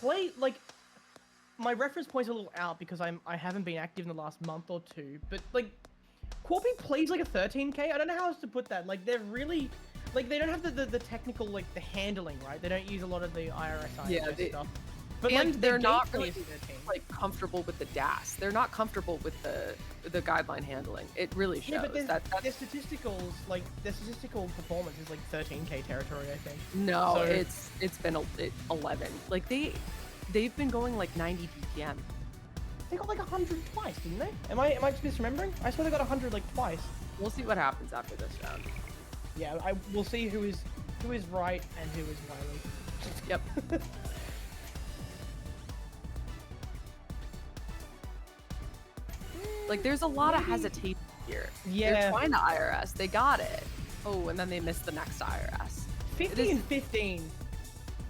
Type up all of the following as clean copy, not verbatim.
play like my reference point's a little out because I haven't been active in the last month or two, but like QUARPI plays like a 13K. I don't know how else to put that. Like they're really like they don't have the technical like the handling, right? They don't use a lot of the IRS stuff. But and like they're not really 13. like comfortable with the DAS. They're not comfortable with the guideline handling. It really shows. Yeah, but that's their statisticals, like their statistical performance is like 13K territory, I think. no, So, it's been 11. Like they've been going like 90 BPM. they got like 100 twice, didn't they? Am I misremembering? I swear they got 100 like twice. We'll see what happens after this round. Yeah, we'll see who is right and who is wily. Yep. Like there's a lot of hesitation here. Yeah. They're trying the IRS. They got it. Oh, and then they missed the next IRS. 50 and 15.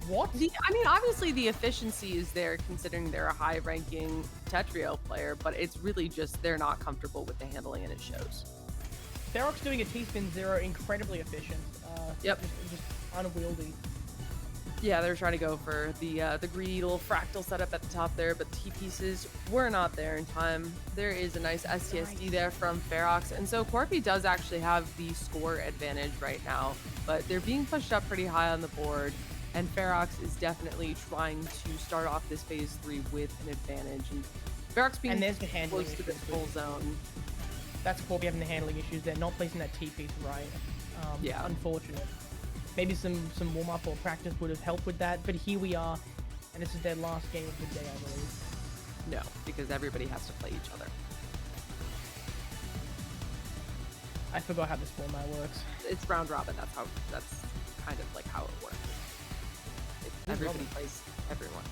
What? I mean, obviously the efficiency is there considering they're a high-ranking Tetrio player, but it's really just they're not comfortable with the handling and it shows. SGFEROX doing a T-spin 0, incredibly efficient. Yep. Just unwieldy. Yeah, they're trying to go for the greedy little fractal setup at the top there, but T-pieces were not there in time. There is a nice STSD there from SGFEROX, and so QUARPI does actually have the score advantage right now, but they're being pushed up pretty high on the board, and SGFEROX is definitely trying to start off this phase 3 with an advantage, and SGFEROX being and there's the handling close to the full zone. That's QUARPI having the handling issues. They're not placing that T-piece right. Yeah. Unfortunate. Maybe some warm-up or practice would have helped with that, but here we are, and this is their last game of the day, I believe. No, because everybody has to play each other. I forgot how this format works. It's round robin. That's kind of like how it works. Everybody plays everyone.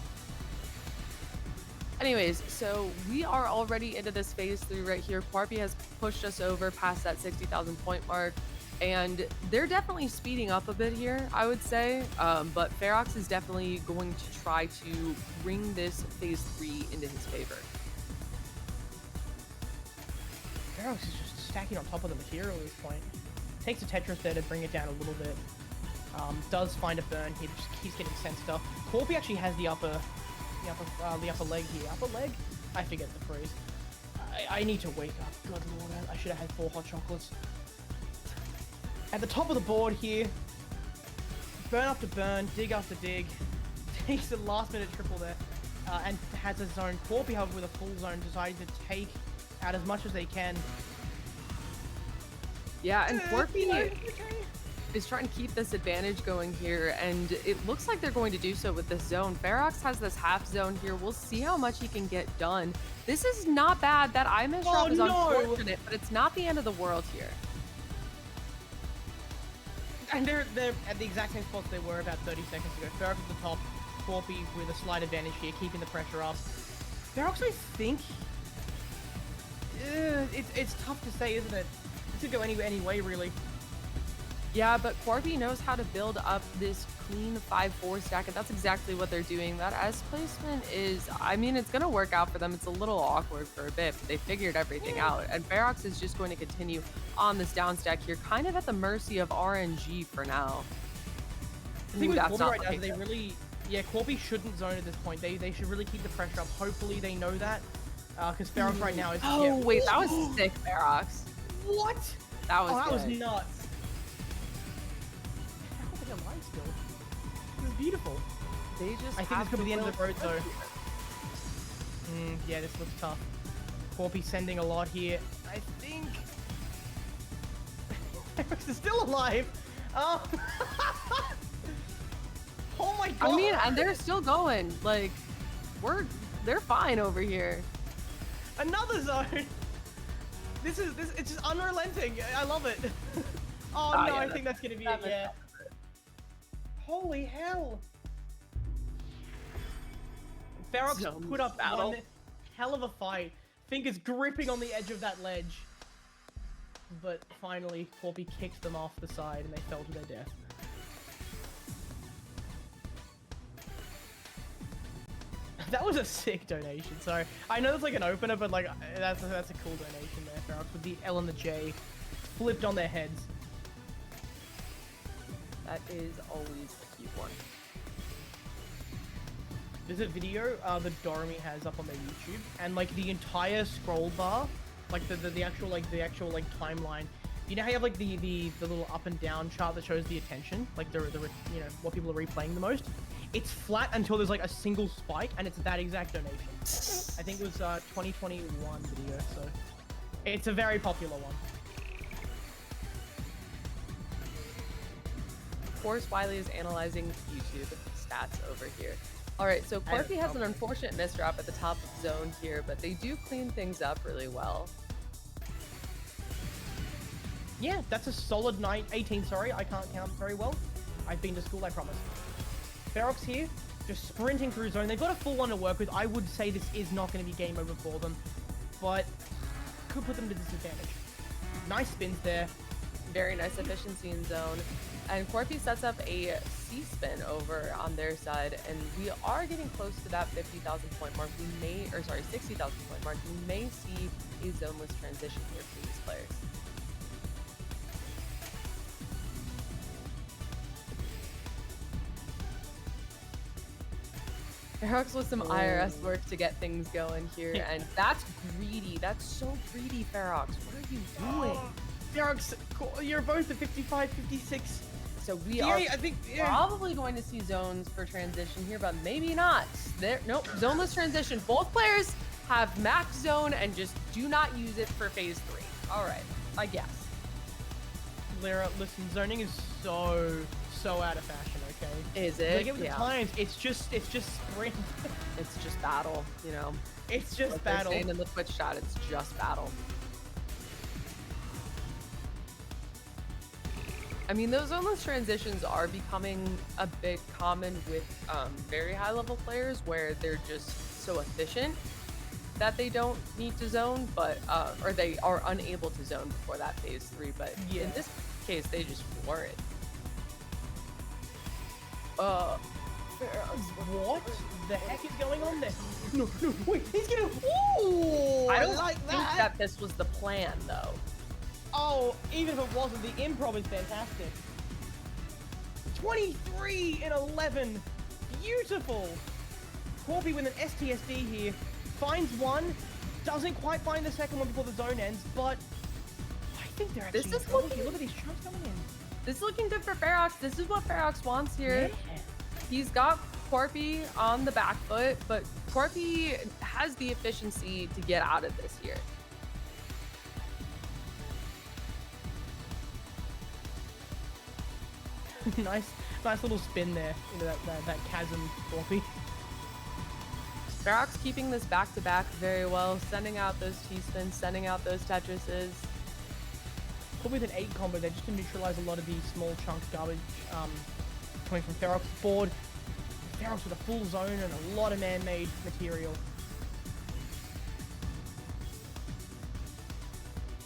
Anyways, so we are already into this phase 3 right here. QUARPI has pushed us over past that 60,000 point mark. And they're definitely speeding up a bit here, I would say. But SGFEROX is definitely going to try to bring this phase 3 into his favor. SGFEROX is just stacking on top of the material at this point. Takes a Tetris there to bring it down a little bit. Does find a burn here, just keeps getting sent stuff. QUARPI actually has the upper leg here. Upper leg? I forget the phrase. I need to wake up. God Lord, I should have had 4 hot chocolates. At the top of the board here, burn after burn, dig after dig, takes the last minute triple there, and has a zone. QUARPI, however, with a full zone, decided to take out as much as they can. Yeah, and QUARPI is trying to keep this advantage going here, and it looks like they're going to do so with this zone. SGFEROX has this half zone here. We'll see how much he can get done. This is not bad. That I miss drop is unfortunate, but it's not the end of the world here. And they're at the exact same spots they were about 30 seconds ago. SGFEROX at the top, QUARPI with a slight advantage here, keeping the pressure up. SGFEROX, I think, it's tough to say, isn't it? It could go any way, really. Yeah, but QUARPI knows how to build up this clean 5-4 stack, and that's exactly what they're doing. That S placement is, I mean, it's going to work out for them. It's a little awkward for a bit, but they figured everything out. And SGFEROX is just going to continue on this down stack here, kind of at the mercy of RNG for now. I think with QUARPI right now, they really, QUARPI shouldn't zone at this point. They should really keep the pressure up. Hopefully they know that, because SGFEROX right now is... Oh, wait, that was sick, SGFEROX. What? That was that good. was nuts. Alive still. This is beautiful. They just I think this could be the end of the road though. Yeah, this looks tough. QUARPI sending a lot here. I think SGFEROX is still alive. Oh. Oh my god. I mean, and they're still going. Like, they're fine over here. Another zone. It's just unrelenting. I love it. Oh no, I think that's gonna be it. Yeah. Holy hell! SGFEROX put up one hell of a fight. Fingers gripping on the edge of that ledge. But finally, QUARPI kicked them off the side and they fell to their death. That was a sick donation, sorry. I know it's like an opener, but like, that's a cool donation there, SGFEROX, with the L and the J flipped on their heads. That is always a cute one. There's a video that Doremi has up on their YouTube, and like the entire scroll bar, like the actual timeline. You know how you have like the little up and down chart that shows the attention, like the you know what people are replaying the most. It's flat until there's like a single spike, and it's that exact donation. I think it was 2021 video, so it's a very popular one. Of course, Wiley is analyzing YouTube stats over here. All right, so QUARPI has an unfortunate misdrop at the top of zone here, but they do clean things up really well. Yeah, that's a solid 18, sorry, I can't count very well. I've been to school, I promise. FEROX here, just sprinting through zone. They've got a full one to work with. I would say this is not going to be game over for them, but could put them to disadvantage. Nice spins there. Very nice efficiency in zone. And QUARPI sets up a C-spin over on their side, and we are getting close to that 50,000 point mark. 60,000 point mark. We may see a zoneless transition here for these players. FEROX with some IRS work to get things going here, and that's greedy. That's so greedy, FEROX. What are you doing? FEROX, you're both at 55, 56. So we are probably going to see zones for transition here, but maybe not. Nope, zoneless transition. Both players have max zone and just do not use it for phase 3. All right, I guess. Lyra, listen, zoning is so out of fashion, okay? Is it? Like it with the times, it's just sprint. It's just battle, you know? It's just like battle. Saying in the Twitch chat, it's just battle. I mean, those zoneless transitions are becoming a bit common with very high-level players where they're just so efficient that they don't need to zone, but or they are unable to zone before that phase 3. But in this case, they just weren't. What the heck is going on there? No, wait, he's gonna. Ooh, I don't like think that this was the plan, though. Oh, even if it wasn't, the improv is fantastic. 23 and 11. Beautiful. QUARPI with an STSD here. Finds one. Doesn't quite find the second one before the zone ends, but I think they're actually looking. Look at these chunks coming in. This is looking good for FEROX. This is what FEROX wants here. Yeah. He's got QUARPI on the back foot, but QUARPI has the efficiency to get out of this here. nice little spin there into that chasm, QUARPI. FEROX keeping this back-to-back very well, sending out those T-spins, sending out those Tetrises. Probably with an 8 combo there just to neutralize a lot of these small chunks garbage coming from FEROX's board. FEROX with a full zone and a lot of man-made material.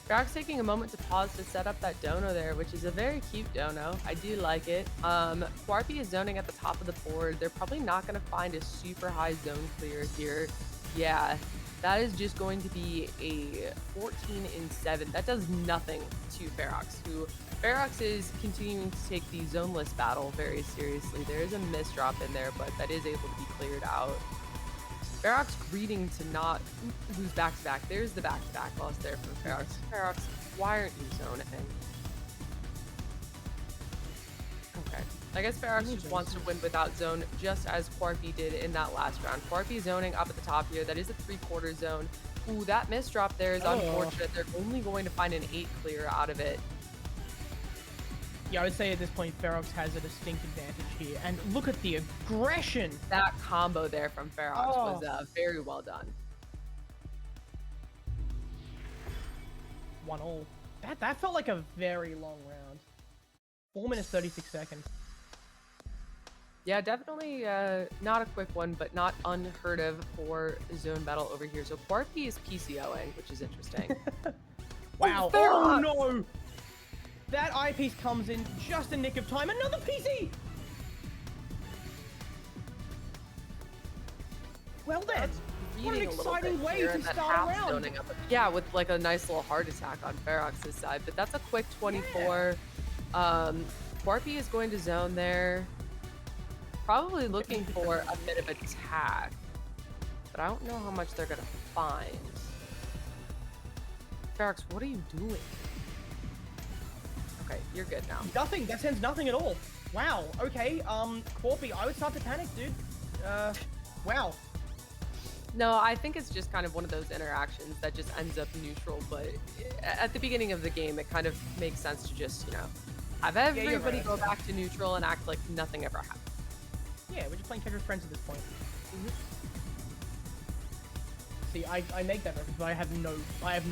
FEROX taking a moment to pause to set up that dono there, which is a very cute dono. I do like it. QUARPI is zoning at the top of the board. They're probably not going to find a super high zone clear here. Yeah, that is just going to be a 14 and 7. That does nothing to FEROX, who FEROX is continuing to take the zoneless battle very seriously. There is a misdrop in there, but that is able to be cleared out. FEROX greeting to not lose back-to-back. There's the back-to-back loss there from FEROX. FEROX, why aren't you zoning? Okay. I guess FEROX just wants to win without zone, just as QUARPI did in that last round. QUARPI zoning up at the top here. That is a 3/4 zone. Ooh, that misdrop there is unfortunate. They're only going to find an 8 clear out of it. Yeah, I would say at this point, FEROX has a distinct advantage here. And look at the aggression! That combo there from FEROX was very well done. 1-all. That felt like a very long round. 4 minutes, 36 seconds. Yeah, definitely not a quick one, but not unheard of for zone battle over here. So QUARPI is PCOing, which is interesting. Wow. Oh, no! That eyepiece comes in just a nick of time. Another PC! Well then, what an exciting way to start a round. Yeah, with like a nice little heart attack on FEROX's side, but that's a quick 24. QUARPI is going to zone there. Probably looking for a bit of attack, but I don't know how much they're gonna find. FEROX, what are you doing? Okay, you're good now. Nothing. That sends nothing at all. Wow. Okay. QUARPI, I would start to panic, dude. Wow. No, I think it's just kind of one of those interactions that just ends up neutral, but at the beginning of the game, it kind of makes sense to just, you know, have everybody go back to neutral and act like nothing ever happened. Yeah, we're just playing Tetris Friends at this point. See, I make that reference, but I have no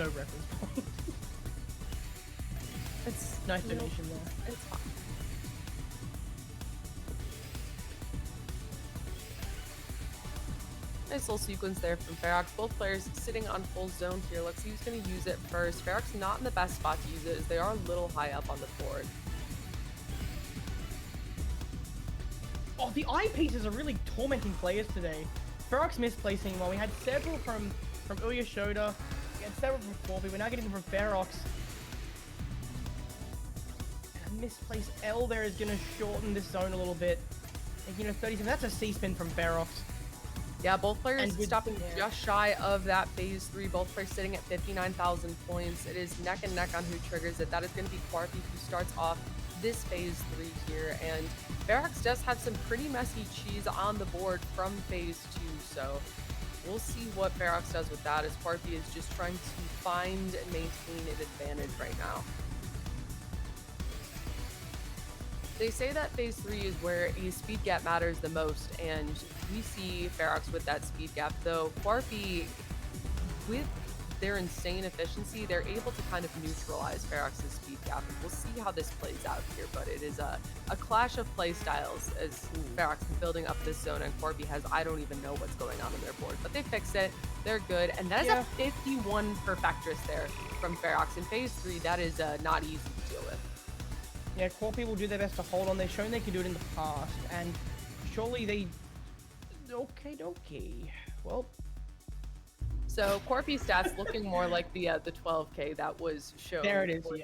reference point. It's nice donation there. It's fine. Nice little sequence there from FEROX. Both players sitting on full zone here. Let's see who's going to use it first. FEROX not in the best spot to use it as they are a little high up on the board. Oh, the eyepieces are really tormenting players today. FEROX misplacing while we had several from Ouya Shoda. We had several from QUARPI. We're now getting them from FEROX. And a misplaced L there is going to shorten this zone a little bit. And, you know, 37. That's a C-spin from FEROX. Yeah, both players stopping just shy of that phase 3. Both players sitting at 59,000 points. It is neck and neck on who triggers it. That is going to be QUARPI who starts off this phase 3 here. And FEROX does have some pretty messy cheese on the board from phase 2. So we'll see what FEROX does with that as QUARPI is just trying to find and maintain an advantage right now. They say that phase 3 is where a speed gap matters the most, and we see FEROX with that speed gap, though QUARPI, with their insane efficiency, they're able to kind of neutralize FEROX's speed gap, and we'll see how this plays out here, but it is a clash of play styles as FEROX is building up this zone, and QUARPI has, I don't even know what's going on in their board, but they fixed it, they're good, and that is a 51 Perfectress there from FEROX. In phase 3, that is not easy to deal with. Yeah, QUARPI will do their best to hold on. They've shown they can do it in the past, and surely they... Okay. Well... So QUARPI stats looking more like the 12K that was shown. There it is, for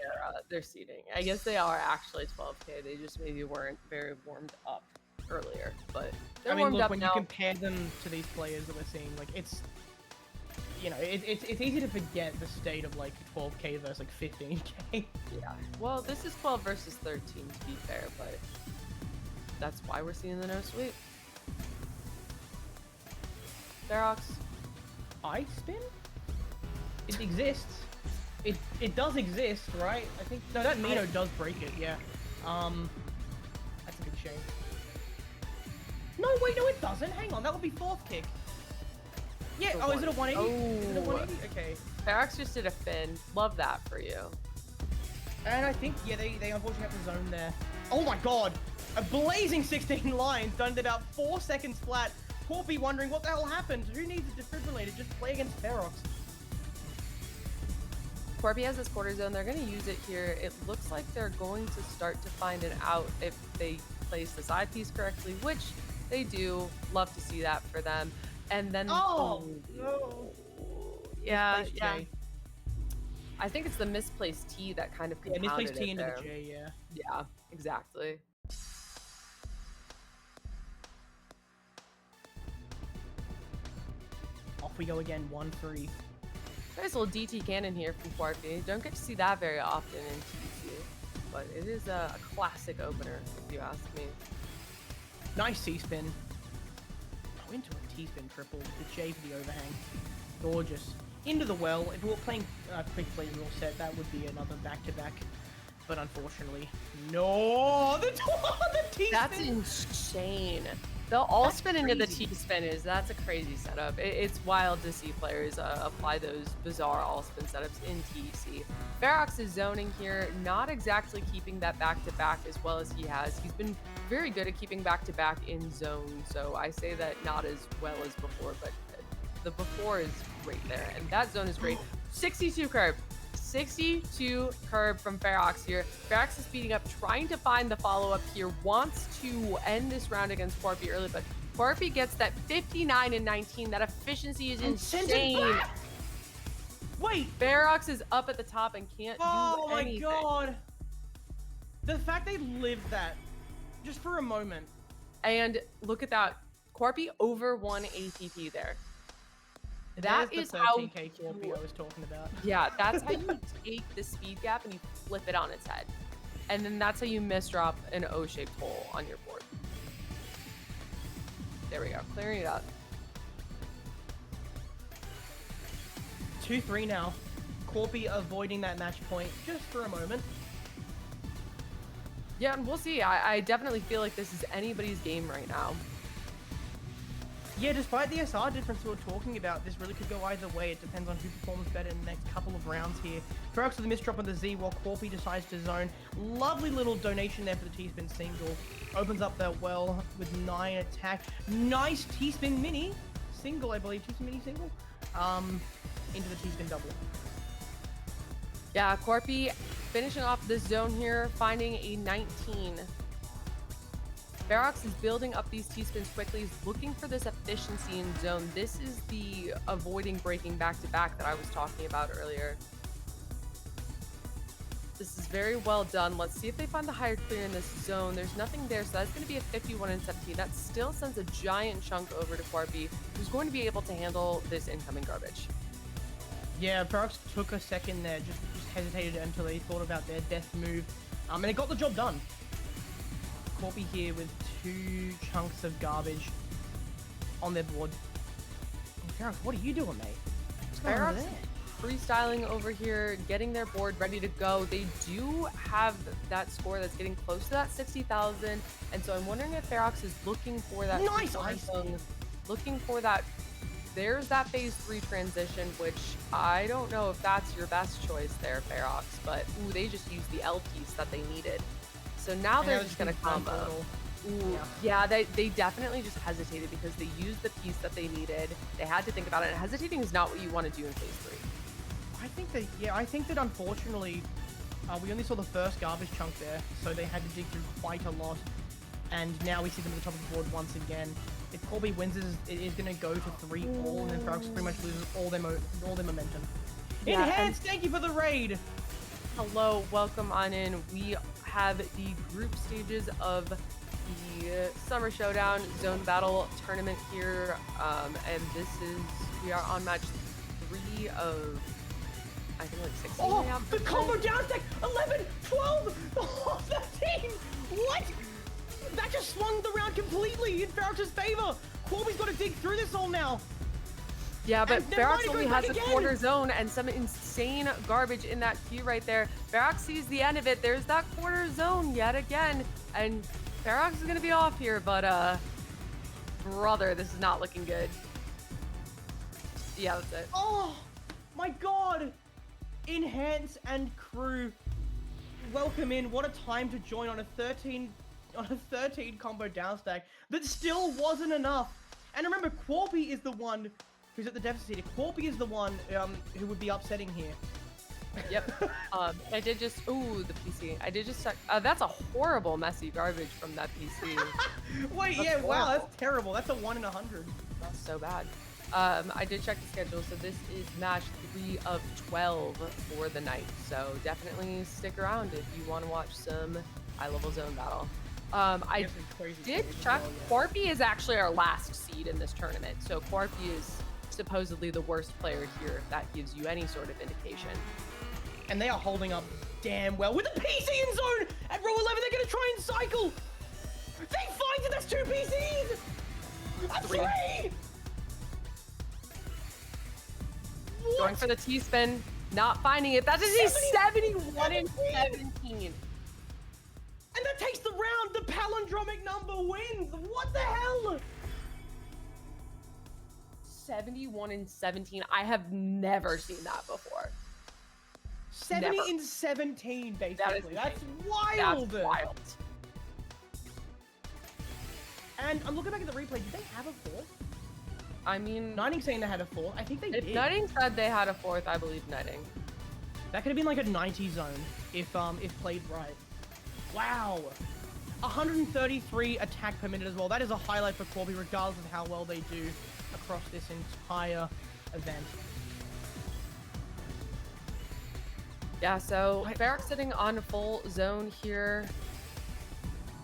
their seeding. I guess they are actually 12K. They just maybe weren't very warmed up earlier, but they're warmed up when now. you compare them to these players that we're seeing, like, it's... You know, it's easy to forget the state of, like, 12K versus, like, 15K. Yeah. Well, this is 12 versus 13, to be fair, but that's why we're seeing the no sweep. FEROX. I spin? It exists. It does exist, right? I think... No, that Mino does break it, yeah. That's a big shame. No, wait, no, it doesn't. Hang on, that would be fourth kick. Yeah, oh, is it a 180? Oh. Is it a 180? Okay. FEROX just did a fin. Love that for you. And I think, yeah, they unfortunately have the zone there. Oh my god! A blazing 16 lines done in about 4 seconds flat. QUARPI wondering what the hell happened. Who needs a defibrillator? Just play against FEROX. QUARPI has this quarter zone. They're going to use it here. It looks like they're going to start to find it out if they place the side piece correctly, which they do. Love to see that for them. And then... Oh, no. Yeah. I think it's the misplaced T that kind of compounded misplaced T into there. the J, yeah. Yeah, exactly. Off we go again, 1-3. Nice little DT cannon here from QUARPI. Don't get to see that very often in TBC, but it is a classic opener, if you ask me. Nice C-spin. Oh, into a T-spin triple. The J for the overhang. Gorgeous. Into the well. If we were playing quick play rule set, that would be another back-to-back. But unfortunately, no! The T-spin! That's insane. They'll all spin into the T-spin. That's a crazy setup. It's wild to see players apply those bizarre all-spin setups in TEC. FEROX is zoning here, not exactly keeping that back-to-back as well as he has. He's been very good at keeping back-to-back in zone, so I say that not as well as before, but the before is great there, and that zone is great. 62 curb. 62 curb from FEROX here. FEROX is speeding up, trying to find the follow-up here, wants to end this round against QUARPI early, but QUARPI gets that 59 and 19. That efficiency is insane. Wait! FEROX is up at the top and can't do anything. Oh my god! The fact they lived that, just for a moment. And look at that. QUARPI over 1 ATP there. That There's is the how 13k QUARPI I was talking about. Yeah, that's how you take the speed gap and you flip it on its head. And then that's how you misdrop an O-shaped hole on your board. There we go, clearing it up. 2-3 now. QUARPI avoiding that match point just for a moment. Yeah, and we'll see. I definitely feel like this is anybody's game right now. Yeah, despite the SR difference we were talking about, this really could go either way. It depends on who performs better in the next couple of rounds here. FEROX with the misdrop on the Z while QUARPI decides to zone. Lovely little donation there for the T-spin single. Opens up that well with 9 attack. Nice T-spin mini single, I believe. T-spin mini single. Into the T-spin double. Yeah, QUARPI finishing off this zone here, finding a 19. FEROX is building up these T-spins quickly. He's looking for this efficiency in zone. This is the avoiding breaking back-to-back that I was talking about earlier. This is very well done. Let's see if they find the higher clear in this zone. There's nothing there, so that's going to be a 51 and 17. That still sends a giant chunk over to QUARPI, who's going to be able to handle this incoming garbage. Yeah, FEROX took a second there, just hesitated until they thought about their death move. And it got the job done. QUARPI here with 2 chunks of garbage on their board. FEROX, what are you doing, mate? What's going on FEROX there? freestyling over here, getting their board ready to go. They do have that score that's getting close to that 60,000, and so I'm wondering if FEROX is looking for that. Nice ice. Looking for that. There's that phase 3 transition, which I don't know if that's your best choice there, FEROX, but ooh, they just used the L piece that they needed. So now they're just gonna combo. Ooh, yeah, they definitely just hesitated because they used the piece that they needed. They had to think about it, and hesitating is not what you want to do in phase 3. I think that unfortunately, we only saw the first garbage chunk there, so they had to dig through quite a lot. And now we see them at the top of the board once again. If QUARPI wins, it is going to go to 3-all, and then FEROX pretty much loses all their momentum. Yeah, Enhance, thank you for the raid! Hello, welcome on in. We have the group stages of the Summer Showdown Zone Battle Tournament here, and we are on match 3 of, I think, like 16. Oh, the combo down stack! 11, 12, oh, 13! What? That just swung the round completely in FEROX's favor. QUARPI's got to dig through this all now. Yeah, but FEROX only has a again. quarter zone and some insane garbage in that queue right there. FEROX sees the end of it. There's that quarter zone yet again, and FEROX is gonna be off here. But brother, this is not looking good. Yeah, that's it. Oh my God! Enhance and crew, welcome in. What a time to join on a 13 combo down stack that still wasn't enough. And remember, QUARPI is the one who's at the deficit here. QUARPI is the one who would be upsetting here. Yep. I did just, ooh, the PC. I did just, that's a horrible messy garbage from that PC. Wait, That's yeah, horrible. wow, that's terrible. That's a 1 in 100. That's so bad. I did check the schedule, so this is match 3 of 12 for the night. So definitely stick around if you want to watch some high-level zone battle. I did check. QUARPI is actually our last seed in this tournament, so QUARPI is supposedly the worst player here, if that gives you any sort of indication. And they are holding up damn well with the PC in zone at row 11. They're gonna try and cycle. They find it. That's 2 PCs. A 3. Going for the T-spin, not finding it. That is a 71 and 17. And that takes the round. The palindromic number wins. What the hell? 71 and 17. I have never seen that before. 70 Never. and 17, basically. That's Wild. wild. That's wild. And I'm looking back at the replay. Did they have a 4th? I mean, Nighting saying they had a 4th. I think they if did. Nighting said they had a 4th, I believe Nighting. That could have been like a 90 zone if played right. Wow. 133 attack per minute as well. That is a highlight for QUARPI, regardless of how well they do across this entire event. Yeah, so FEROX sitting on full zone here.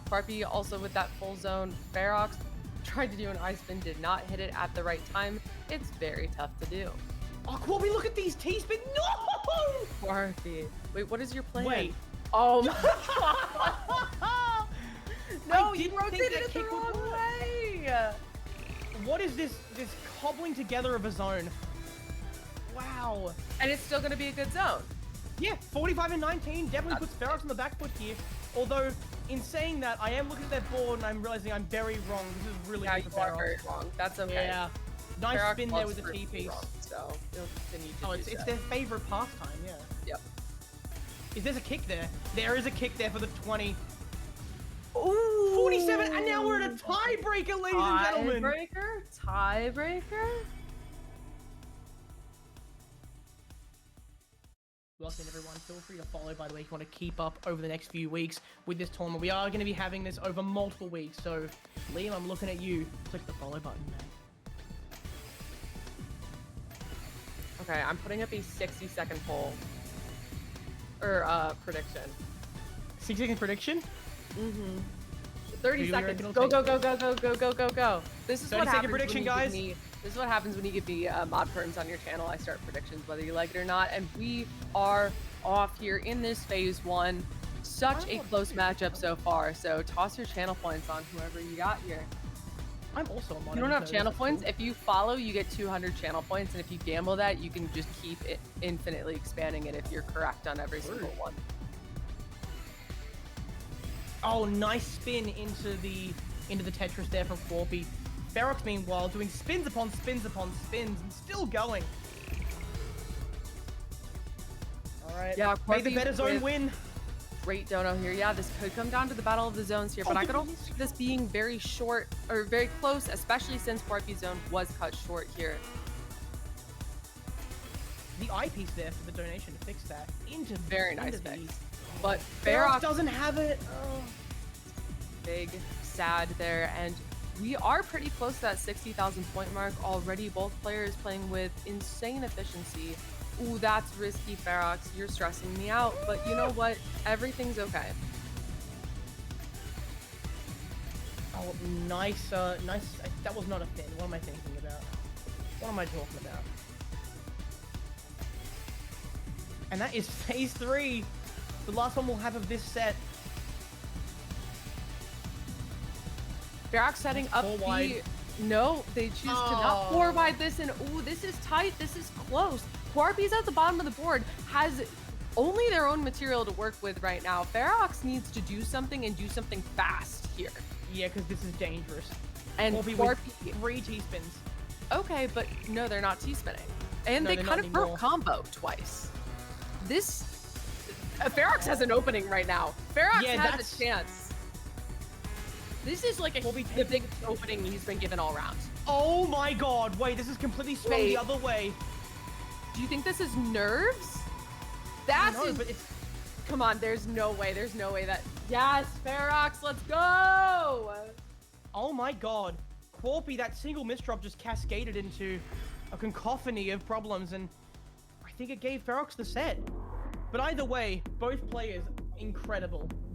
QUARPI also with that full zone. FEROX tried to do an ice spin, did not hit it at the right time. It's very tough to do. Oh, QUARPI, look at these T-spin. No! QUARPI. Wait, what is your plan? Wait. Oh my god. No, you didn't think rotated that it the kick would wrong work. way. What is this cobbling together of a zone? Wow. And it's still going to be a good zone. Yeah, 45 and 19 definitely puts FEROX on the back foot here. Although, in saying that, I am looking at that board and I'm realizing I'm very wrong. This is really Yeah, good you for are FEROX. very wrong. That's okay. Yeah. Nice FEROX spin there loves with the for it to be T-piece. wrong, so it'll continue to Oh, do it's so. their favorite pastime, yeah. Yep. Is there a kick there? There is a kick there for the 20. Ooh. 47, and now we're at a tiebreaker, ladies and gentlemen. Tiebreaker? Welcome everyone. Feel free to follow, by the way, if you want to keep up over the next few weeks with this tournament. We are going to be having this over multiple weeks, so Liam, I'm looking at you. Click the follow button, man. Okay, I'm putting up a 60-second poll. Or, prediction. 6-second prediction? Mm-hmm. 30 Do you seconds. reckon it'll Go, take- go, go, go, go, go, go, go, go. This is 30 what second happens prediction, when you guys. give me, this is what happens when you give me mod perms on your channel. I start predictions whether you like it or not. And we are off here in this phase one. Such a close matchup so far. So toss your channel points on whoever you got here. I'm also a mod. You don't have so channel this is points. cool. If you follow, you get 200 channel points. And if you gamble that, you can just keep it infinitely expanding it if you're correct on every single one. Oh, nice spin into the Tetris there from QUARPI. FEROX, meanwhile, doing spins upon spins upon spins and still going. All right. Yeah, May the QUARPI better zone with- win. Great dono here. Yeah, this could come down to the battle of the zones here, but I could also see this being very short or very close, especially since QUARPI's zone was cut short here. The eyepiece there for the donation to fix that. Very nice into the- fix. But FEROX FEROX doesn't have it. Oh. big sad there, and we are pretty close to that 60,000 point mark already. Both players playing with insane efficiency. Ooh, that's risky, FEROX. You're stressing me out, but you know what? Everything's okay. Oh, nice, nice. That was not a fin. What am I thinking about? What am I talking about? And that is phase 3. The last one we'll have of this set. FEROX setting up Four wide. No, they choose to not 4 wide this, and ooh, this is tight. This is close. QUARPI's at the bottom of the board, has only their own material to work with right now. FEROX needs to do something and do something fast here. Yeah, because this is dangerous. And QUARPI QUARPI, with 3 T-spins. okay, but no, they're not T-spinning. And No, they they're kind not of broke anymore. combo twice. This, FEROX has an opening right now. FEROX Yeah, has that's- a chance. This is like QUARPI the biggest opening he's been given all round. Oh my god, wait, this is completely swung Wait. the other way. Do you think this is nerves? That's No, but it's... Come on, there's no way that... Yes, FEROX, let's go! Oh my god. QUARPI, that single misdrop just cascaded into a cacophony of problems, and I think it gave FEROX the set. But either way, both players, incredible.